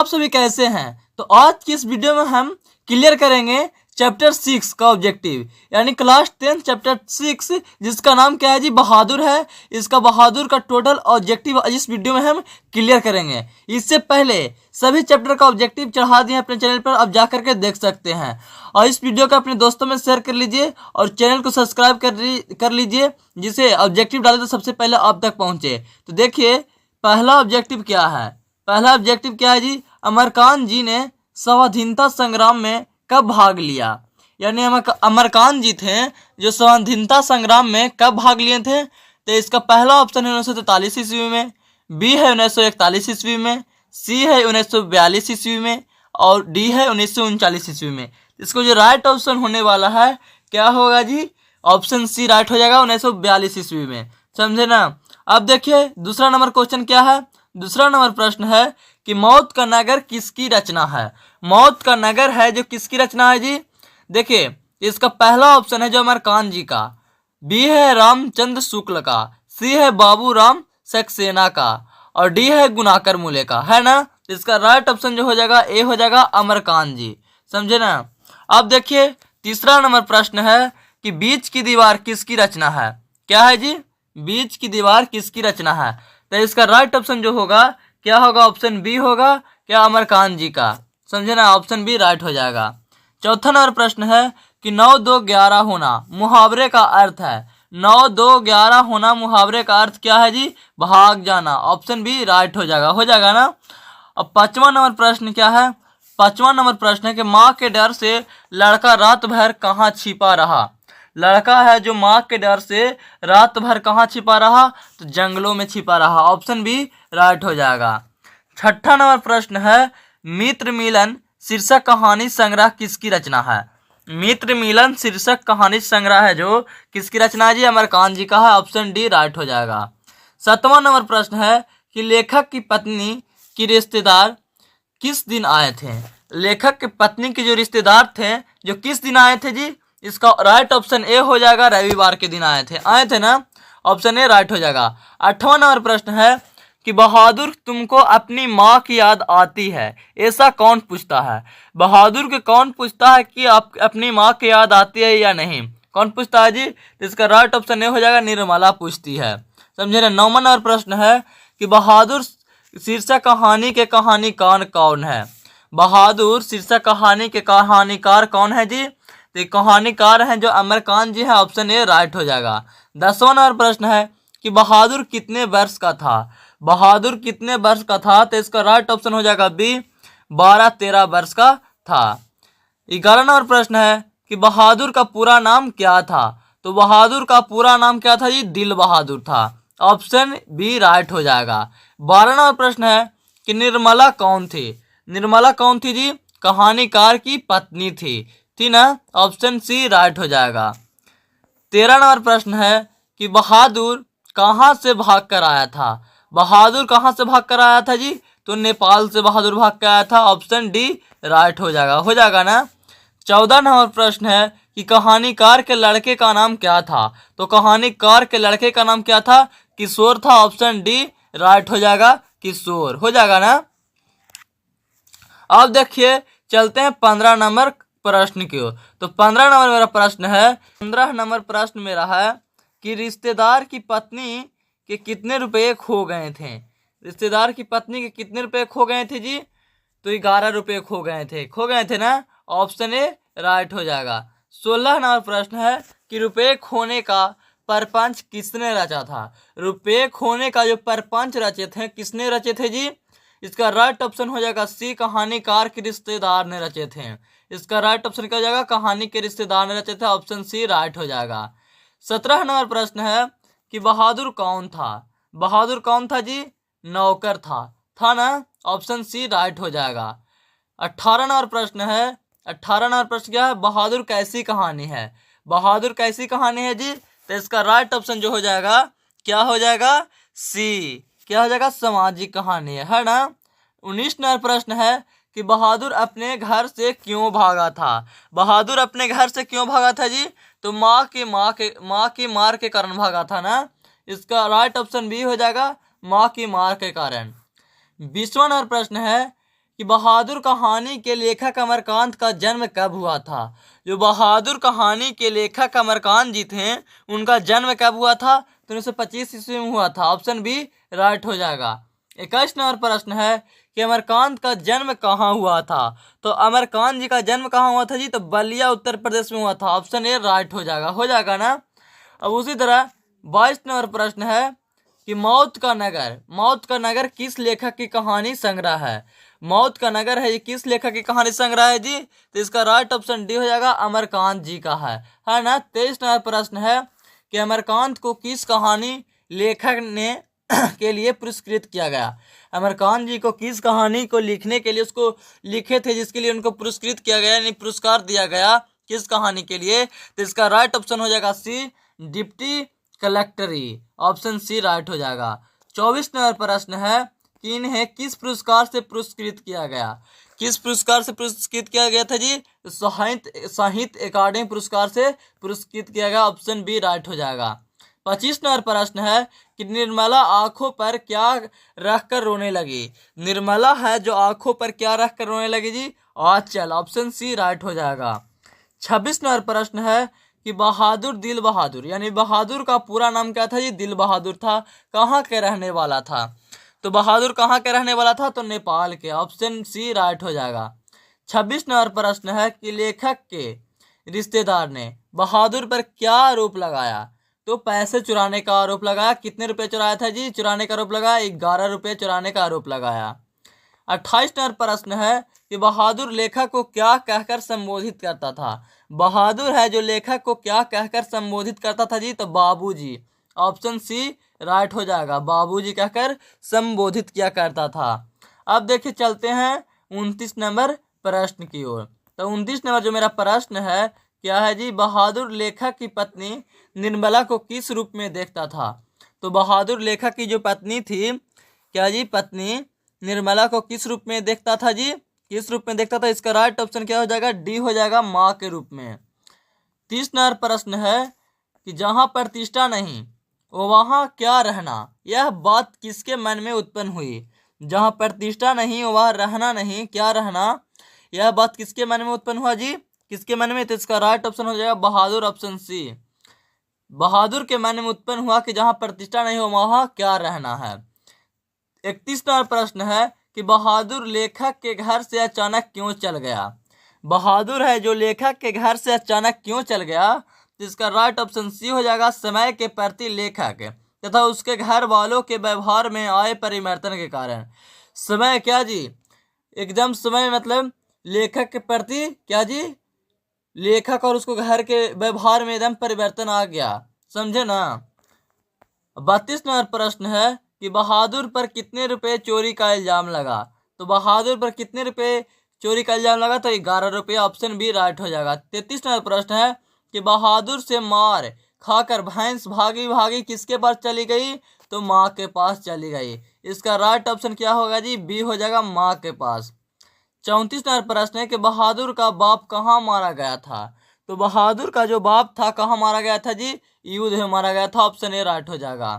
आप सभी कैसे हैं। तो आज की इस वीडियो में हम क्लियर करेंगे चैप्टर 6 का ऑब्जेक्टिव, यानी क्लास 10 चैप्टर 6, जिसका नाम क्या है जी, बहादुर है। इसका बहादुर का टोटल ऑब्जेक्टिव इस वीडियो में हम क्लियर करेंगे। इससे पहले सभी चैप्टर का ऑब्जेक्टिव चढ़ा दिए अपने चैनल पर, आप जा करके देख सकते हैं। और इस वीडियो को अपने दोस्तों में शेयर कर लीजिए और चैनल को सब्सक्राइब कर लीजिए, जिसे ऑब्जेक्टिव डाले तो सबसे पहले आप तक पहुंचे। तो देखिए पहला ऑब्जेक्टिव क्या है। पहला ऑब्जेक्टिव क्या है जी, अमरकांत जी ने स्वाधीनता संग्राम में कब भाग लिया। यानी अमरकांत जी थे जो स्वाधीनता संग्राम में कब भाग लिए थे। तो इसका पहला ऑप्शन है 1943 ईस्वी में, बी है 1941 ईस्वी में, सी है 1942 ईस्वी में और डी है 1939 ईस्वी में। इसको जो राइट ऑप्शन होने वाला है क्या होगा जी, ऑप्शन सी राइट हो जाएगा 1942 ईस्वी में। समझे ना। अब देखिए दूसरा नंबर क्वेश्चन क्या है। दूसरा नंबर प्रश्न है कि मौत का नगर किसकी रचना है। मौत का नगर है जो किसकी रचना है जी। देखिए इसका पहला ऑप्शन है जो अमरकांत जी का, बी है रामचंद्र शुक्ल का, सी है बाबूराम सक्सेना का और डी है गुनाकर मूले का, है ना। इसका राइट ऑप्शन जो हो जाएगा ए हो जाएगा अमरकांत जी। समझे ना। अब देखिए तीसरा नंबर प्रश्न है कि बीच की दीवार किसकी रचना है। क्या है जी, बीच की दीवार किसकी रचना है। तो इसका राइट ऑप्शन जो होगा क्या होगा, ऑप्शन बी होगा क्या, अमरकांत जी का। समझे ना, ऑप्शन बी राइट हो जाएगा। चौथा नंबर प्रश्न है कि 9 2 11 होना मुहावरे का अर्थ है। 9 2 11 होना मुहावरे का अर्थ क्या है जी, भाग जाना। ऑप्शन बी राइट हो जाएगा ना। अब पांचवा नंबर प्रश्न क्या है। पांचवा नंबर प्रश्न है कि माँ के डर से लड़का रात भर कहाँ छिपा रहा। लड़का है जो माँ के डर से रात भर कहाँ छिपा रहा, तो जंगलों में छिपा रहा। ऑप्शन बी राइट हो जाएगा। छठा नंबर प्रश्न है मित्र मिलन शीर्षक कहानी संग्रह किसकी रचना है। मित्र मिलन शीर्षक कहानी संग्रह है जो किसकी रचना है जी, अमरकांत जी का है। ऑप्शन डी राइट हो जाएगा। सातवां नंबर प्रश्न है कि लेखक की पत्नी की रिश्तेदार किस दिन आए थे। लेखक की पत्नी के जो रिश्तेदार थे जो किस दिन आए थे जी, इसका राइट ऑप्शन ए हो जाएगा, रविवार के दिन आए थे ना। ऑप्शन ए राइट हो जाएगा। आठवां नंबर प्रश्न है कि बहादुर तुमको अपनी माँ की याद आती है, ऐसा कौन पूछता है। बहादुर के कौन पूछता है कि आप अपनी माँ की याद आती है या नहीं, कौन पूछता है जी। तो इसका राइट ऑप्शन ए हो जाएगा, निर्मला पूछती है। समझे ना। नौवां नंबर प्रश्न है कि बहादुर शीर्षक कहानी के कहानीकार कौन है। बहादुर शीर्षक कहानी के कहानीकार कौन है जी, तो कहानीकार हैं जो अमरकांत जी हैं। ऑप्शन ए राइट हो जाएगा। 10वां नंबर प्रश्न है कि बहादुर कितने वर्ष का था। बहादुर कितने वर्ष का था, तो इसका राइट ऑप्शन हो जाएगा बी, 12-13 वर्ष का था। 11वां नंबर प्रश्न है कि बहादुर का पूरा नाम क्या था। तो बहादुर का पूरा नाम क्या था जी, दिल बहादुर था। ऑप्शन बी राइट हो जाएगा। 12वां नंबर प्रश्न है कि निर्मला कौन थी। निर्मला कौन थी जी, कहानीकार की पत्नी थी ना। ऑप्शन सी राइट हो जाएगा। 13वां नंबर प्रश्न है कि बहादुर कहाँ से भाग कर आया था। बहादुर कहाँ से भाग कर आया था जी, तो नेपाल से बहादुर भाग कर आया था। ऑप्शन डी राइट हो जाएगा ना। 14वां नंबर प्रश्न है कि कहानीकार के लड़के का नाम क्या था। तो कहानीकार के लड़के का नाम क्या था, किशोर था। ऑप्शन डी राइट हो जाएगा, किशोर हो जाएगा ना। अब देखिए चलते हैं 15 नंबर प्रश्न की ओर। तो 15 नंबर मेरा प्रश्न है, 15 नंबर प्रश्न मेरा है कि रिश्तेदार की पत्नी के कितने रुपए खो गए थे। रिश्तेदार की पत्नी के कितने रुपए खो गए थे जी, तो 11 रुपए खो गए थे ना। ऑप्शन ए राइट हो जाएगा। 16 नंबर प्रश्न है कि रुपए खोने का परपंच किसने रचा था। रुपए खोने का जो परपंच रचे थे किसने रचे थे जी, इसका राइट ऑप्शन हो जाएगा सी, कहानीकार के रिश्तेदार ने रचे थे। इसका राइट ऑप्शन क्या हो जाएगा, कहानी के रिश्तेदार ने रचे थे। ऑप्शन सी राइट हो जाएगा। 17 नंबर प्रश्न है कि बहादुर कौन था। बहादुर कौन था जी, नौकर था ना। ऑप्शन सी राइट हो जाएगा। 18 नंबर प्रश्न है, 18 नंबर प्रश्न क्या है, बहादुर कैसी कहानी है। बहादुर कैसी कहानी है जी, तो इसका राइट ऑप्शन जो हो जाएगा क्या हो जाएगा, सी, क्या हो जाएगा, सामाजिक कहानी है ना। 19 नंबर प्रश्न है कि बहादुर अपने घर से क्यों भागा था। बहादुर अपने घर से क्यों भागा था जी, तो माँ की मार के कारण भागा था ना। इसका राइट ऑप्शन बी हो जाएगा, माँ की मार के कारण। 20वां नंबर प्रश्न है कि बहादुर कहानी के लेखक अमरकांत का जन्म कब हुआ था। जो बहादुर कहानी के लेखक अमरकांत जी थे उनका जन्म कब हुआ था, तो 1925 ईस्वी में हुआ था। ऑप्शन बी राइट हो जाएगा। 21 नंबर प्रश्न है कि अमरकांत का जन्म कहाँ हुआ था। तो अमरकांत जी का जन्म कहाँ हुआ था जी, तो बलिया उत्तर प्रदेश में हुआ था। ऑप्शन ए राइट हो जाएगा ना। अब उसी तरह 22 नंबर प्रश्न है कि मौत का नगर किस लेखक की कहानी संग्रह है। मौत का नगर है ये किस लेखक की कहानी संग्रह है जी, तो इसका राइट ऑप्शन डी हो जाएगा, अमरकांत जी का है ना। 23 नंबर प्रश्न है कि अमरकांत को किस कहानी लेखक ने के लिए पुरस्कृत किया गया। अमरकांत जी को किस कहानी को लिखने के लिए उसको लिखे थे जिसके लिए उनको पुरस्कृत किया गया, यानी पुरस्कार दिया गया किस कहानी के लिए, तो इसका राइट ऑप्शन हो जाएगा सी, डिप्टी कलेक्टरी। ऑप्शन सी राइट हो जाएगा। 24 नंबर प्रश्न है कि इन्हें किस पुरस्कार से पुरस्कृत किया गया। किस पुरस्कार से पुरस्कृत किया गया था जी, साहित्य अकादमी पुरस्कार से पुरस्कृत किया गया। ऑप्शन बी राइट हो जाएगा। 25 नंबर प्रश्न है कि निर्मला आंखों पर क्या रखकर रोने लगी। निर्मला है जो आंखों पर क्या रखकर रोने लगी जी, आंचल। ऑप्शन सी राइट हो जाएगा। 26 नंबर प्रश्न है कि बहादुर दिल बहादुर, यानी बहादुर का पूरा नाम क्या था जी, दिल बहादुर था। कहाँ के रहने वाला था, तो बहादुर कहाँ के रहने वाला था, तो नेपाल के। ऑप्शन सी राइट हो जाएगा। 26 नंबर प्रश्न है कि लेखक के रिश्तेदार ने बहादुर पर क्या आरोप लगाया, तो पैसे चुराने का आरोप लगाया। कितने रुपए चुराया था जी, चुराने का आरोप लगाया 11 रुपये चुराने का आरोप लगाया। 28 नंबर प्रश्न है कि बहादुर लेखक को क्या कहकर संबोधित करता था। बहादुर है जो लेखक को क्या कहकर संबोधित करता था जी, तो बाबूजी। ऑप्शन सी राइट हो जाएगा, बाबूजी कहकर संबोधित किया करता था। अब देखिए चलते हैं 29 नंबर प्रश्न की ओर। तो 29 नंबर जो मेरा प्रश्न है क्या है जी, बहादुर लेखक की पत्नी निर्मला को किस रूप में देखता था। तो बहादुर लेखक की जो पत्नी थी क्या जी, पत्नी निर्मला को किस रूप में देखता था जी, किस रूप में देखता था। इसका राइट ऑप्शन क्या हो जाएगा, डी हो जाएगा, माँ के रूप में। 30 नंबर प्रश्न है कि जहां प्रतिष्ठा नहीं वो वहां क्या रहना, यह बात किसके मन में उत्पन्न हुई। जहां प्रतिष्ठा नहीं वह रहना नहीं, क्या रहना, यह बात किसके मन में उत्पन्न हुआ जी, किसके मन में, तो इसका राइट ऑप्शन हो जाएगा बहादुर। ऑप्शन सी बहादुर के मन में उत्पन्न हुआ कि जहां प्रतिष्ठा नहीं हो वहां क्या रहना है। 31 नंबर प्रश्न है कि बहादुर लेखक के घर से अचानक क्यों चल गया। बहादुर है जो लेखक के घर से अचानक क्यों चल गया, तो इसका राइट ऑप्शन सी हो जाएगा, समय के प्रति लेखक तथा उसके घर वालों के व्यवहार में आए परिवर्तन के कारण। समय क्या जी, एकदम समय मतलब लेखक के प्रति क्या जी, लेखक और उसको घर के व्यवहार में एकदम परिवर्तन आ गया, समझे ना। 32 नंबर प्रश्न है कि बहादुर पर कितने रुपए चोरी का इल्जाम लगा। तो बहादुर पर कितने रुपए चोरी का इल्जाम लगा, तो 11 रुपये। ऑप्शन बी राइट हो जाएगा। 33 नंबर प्रश्न है कि बहादुर से मार खाकर भैंस भागी भागी किसके पास चली गई, तो माँ के पास चली गई। इसका राइट ऑप्शन क्या होगा जी, बी हो जाएगा, माँ के पास। 34 नंबर प्रश्न है कि बहादुर का बाप कहाँ मारा गया था। तो बहादुर का जो बाप था कहाँ मारा गया था जी, युद्ध में मारा गया था। ऑप्शन ए राइट हो जाएगा।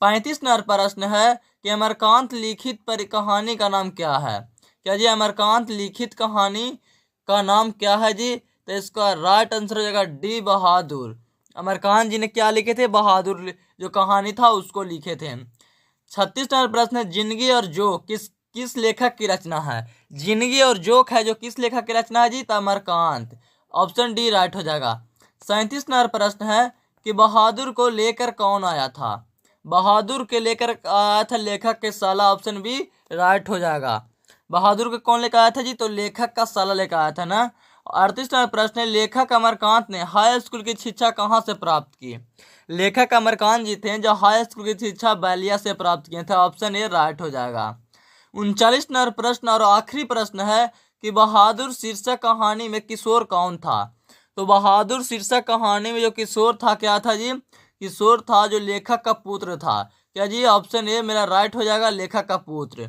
35 नंबर प्रश्न है कि अमरकांत लिखित पर कहानी का नाम क्या है। क्या जी, अमरकांत लिखित कहानी का नाम क्या है जी, तो इसका राइट आंसर हो जाएगा डी, बहादुर। अमरकांत जी ने क्या लिखे थे, बहादुर जो कहानी था उसको लिखे थे। 36 नंबर प्रश्न है जिंदगी और जोक किस लेखक की रचना है। जिंदगी और जोक है जो किस लेखक की रचना है जी, तो अमरकांत। ऑप्शन डी राइट हो जाएगा। 37 नंबर प्रश्न है कि बहादुर को लेकर कौन आया था। बहादुर के लेकर आया था लेखक के साला। ऑप्शन बी राइट हो जाएगा। बहादुर को कौन लेकर आया था जी, तो लेखक का साला लेकर आया था ना। 38 नंबर प्रश्न है लेखक अमरकांत ने हाई स्कूल की शिक्षा कहाँ से प्राप्त की। लेखक अमरकांत जी थे जो हाई स्कूल की शिक्षा बलिया से प्राप्त किए थे। ऑप्शन ए राइट हो जाएगा। 39 नंबर प्रश्न और आखिरी प्रश्न है कि बहादुर शीर्षक कहानी में किशोर कौन था। तो बहादुर शीर्षक कहानी में जो किशोर था क्या था जी, किशोर था जो लेखक का पुत्र था। क्या जी, ऑप्शन ए मेरा राइट हो जाएगा, लेखक का पुत्र।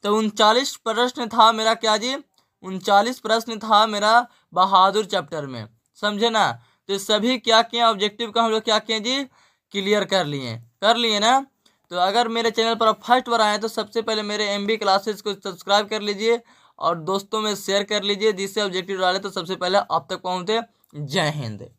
तो 39 प्रश्न था मेरा क्या जी, 39 प्रश्न था मेरा बहादुर चैप्टर में, समझे ना। तो सभी क्या किए ऑब्जेक्टिव का हम लोग क्या किए जी, क्लियर कर लिए ना। तो अगर मेरे चैनल पर आप फर्स्ट बार आए तो सबसे पहले मेरे MB क्लासेस को सब्सक्राइब कर लीजिए और दोस्तों में शेयर कर लीजिए, जिससे ऑब्जेक्टिव डाले तो सबसे पहले आप तक पहुंचे। जय हिंद।